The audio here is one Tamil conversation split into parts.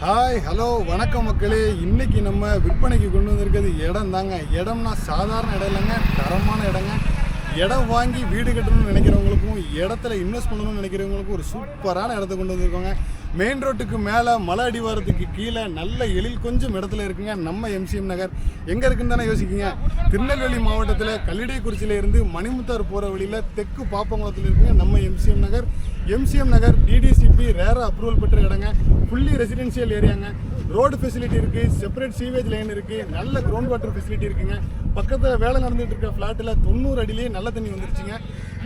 ஹாய் ஹலோ வணக்கம் மக்களே. இன்றைக்கி நம்ம விற்பனைக்கு கொண்டு வந்திருக்கிறது இடம் தாங்க. இடம்னா சாதாரண இடம் இல்லைங்க, தரமான இடங்க. இடம் வாங்கி வீடு கட்டணும்னு நினைக்கிறவங்களுக்கும் இடத்துல இன்வெஸ்ட் பண்ணணும்னு நினைக்கிறவங்களுக்கும் ஒரு சூப்பரான இடத்த கொண்டு வந்திருக்கோங்க. மெயின் ரோட்டுக்கு மேலே மலை அடிவாரத்துக்கு கீழே நல்ல எழில் கொஞ்சம் இடத்துல இருக்குங்க. நம்ம எம்சிஎம் நகர் எங்கே இருக்குன்னு தானே யோசிக்கிங்க. திருநெல்வேலி மாவட்டத்தில் கல்லிடைக்குறிச்சியில் இருந்து மணிமுத்தார் போகிற வழியில் தெற்கு பாப்பங்குளத்தில் இருக்குங்க நம்ம MCM Nagar. MCM Nagar DTCP ரேராக அப்ரூவல் பெற்ற இடங்க. ஃபுல்லி ரெசிடென்ஷியல் ஏரியாங்க. ரோடு ஃபெசிலிட்டி இருக்குது, செப்பரேட் சீவேஜ் லைன் இருக்குது, நல்ல கிரவுண்ட் வாட்டர் ஃபெசிலிட்டி இருக்குங்க. பக்கத்தில் வேலை நடந்துகிட்டு இருக்க ஃப்ளாட்டில் 90 அடியிலேயே நல்ல தண்ணி வந்துருச்சுங்க.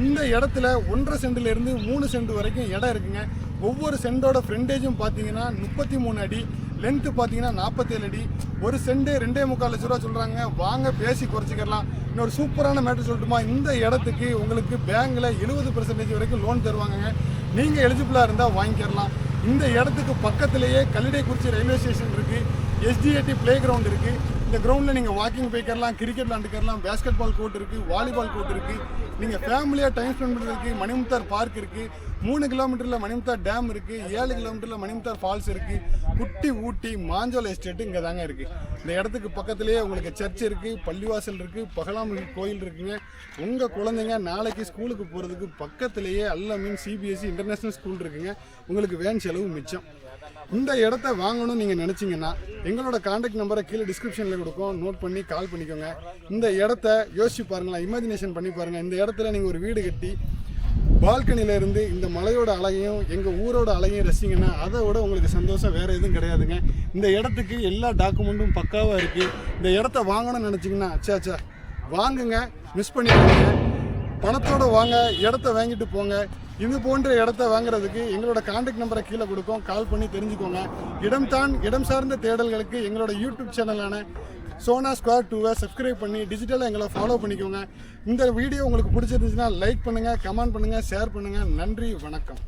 இந்த இடத்துல 1.5 சென்ட்லேருந்து 3 சென்ட் வரைக்கும் இடம் இருக்குங்க. ஒவ்வொரு சென்டோட ஃப்ரண்டேஜும் பார்த்தீங்கன்னா 33 அடி, லென்த்து பார்த்தீங்கன்னா 47 அடி. ஒரு சென்ட் 2.25 லட்ச ரூபா சொல்கிறாங்க. வாங்க பேசி குறைச்சிக்கலாம். இன்னொரு சூப்பரான மேட்டர் சொல்லட்டுமா, இந்த இடத்துக்கு உங்களுக்கு பேங்கில் 70% வரைக்கும் லோன் தருவாங்க. நீங்கள் எலிஜிபிளாக இருந்தால் வாங்கிக்கிறலாம். இந்த இடத்துக்கு பக்கத்திலேயே கல்லிடைக்குறிச்சி ரயில்வே ஸ்டேஷன் இருக்குது, எஸ்டிஏடி பிளே கிரவுண்ட் இருக்குது. இந்த கிரவுண்டில் நீங்கள் வாக்கிங் போய்க்கலாம், கிரிக்கெட் விளாண்டுக்கலாம், பேஸ்கெட் பால் கோர்ட் இருக்குது, வாலிபால் கோர்ட் இருக்குது. நீங்கள் ஃபேமிலியாக டைம் ஸ்பெண்ட் பண்ணுறதுக்கு மணிமுத்தார் பார்க் இருக்குது. 3 கிலோமீட்டரில் மணிமுத்தார் டேம் இருக்குது. 7 கிலோமீட்டரில் மணிமுத்தார் ஃபால்ஸ் இருக்குது. குட்டி ஊட்டி மாஞ்சோலை எஸ்டேட்டு இங்கே தாங்க இருக்குது. இந்த இடத்துக்கு பக்கத்துலேயே உங்களுக்கு சர்ச் இருக்குது, பள்ளிவாசல் இருக்குது, பகலாமணி கோயில் இருக்குங்க. உங்கள் குழந்தைங்க நாளைக்கு ஸ்கூலுக்கு போகிறதுக்கு பக்கத்துலேயே அல்லமீன் சிபிஎஸ்சி இன்டர்நேஷ்னல் ஸ்கூல் இருக்குங்க. உங்களுக்கு வேன் செலவு மிச்சம். இந்த இடத்த வாங்கணும்னு நீங்கள் நினச்சிங்கன்னா எங்களோட கான்டாக்ட் நம்பரை கீழே டிஸ்கிரிப்ஷனில் கொடுக்கும், நோட் பண்ணி கால் பண்ணிக்கோங்க. இந்த இடத்த யோசிச்சு பாருங்களேன், இமேஜினேஷன் பண்ணி பாருங்கள். இந்த இடத்துல நீங்கள் ஒரு வீடு கட்டி பால்கனியிலேருந்து இந்த மலையோட அழகையும் எங்கள் ஊரோட அழகையும் ரசிங்கன்னா அதை விட உங்களுக்கு சந்தோஷம் வேறு எதுவும் கிடையாதுங்க. இந்த இடத்துக்கு எல்லா டாக்குமெண்ட்டும் பக்காவாக இருக்குது. இந்த இடத்த வாங்கணும்னு நினச்சிங்கன்னா அச்சாச்சா வாங்குங்க, மிஸ் பண்ணிடுங்க. பணத்தோடு வாங்க, இடத்த வாங்கிட்டு போங்க. இது போன்ற இடத்த வாங்குறதுக்கு எங்களோட கான்டாக்ட் நம்பரை கீழே கொடுக்கும், கால் பண்ணி தெரிஞ்சுக்கோங்க. இடம் சார்ந்த தேடல்களுக்கு எங்களோட யூடியூப் சேனலான சோனா ஸ்கொயர் 2 சப்ஸ்கிரைப் பண்ணி டிஜிட்டலாக எங்களை ஃபாலோ பண்ணிக்கோங்க. இந்த வீடியோ உங்களுக்கு பிடிச்சிருந்துச்சுன்னா லைக் பண்ணுங்கள், கமெண்ட் பண்ணுங்கள், ஷேர் பண்ணுங்கள். நன்றி, வணக்கம்.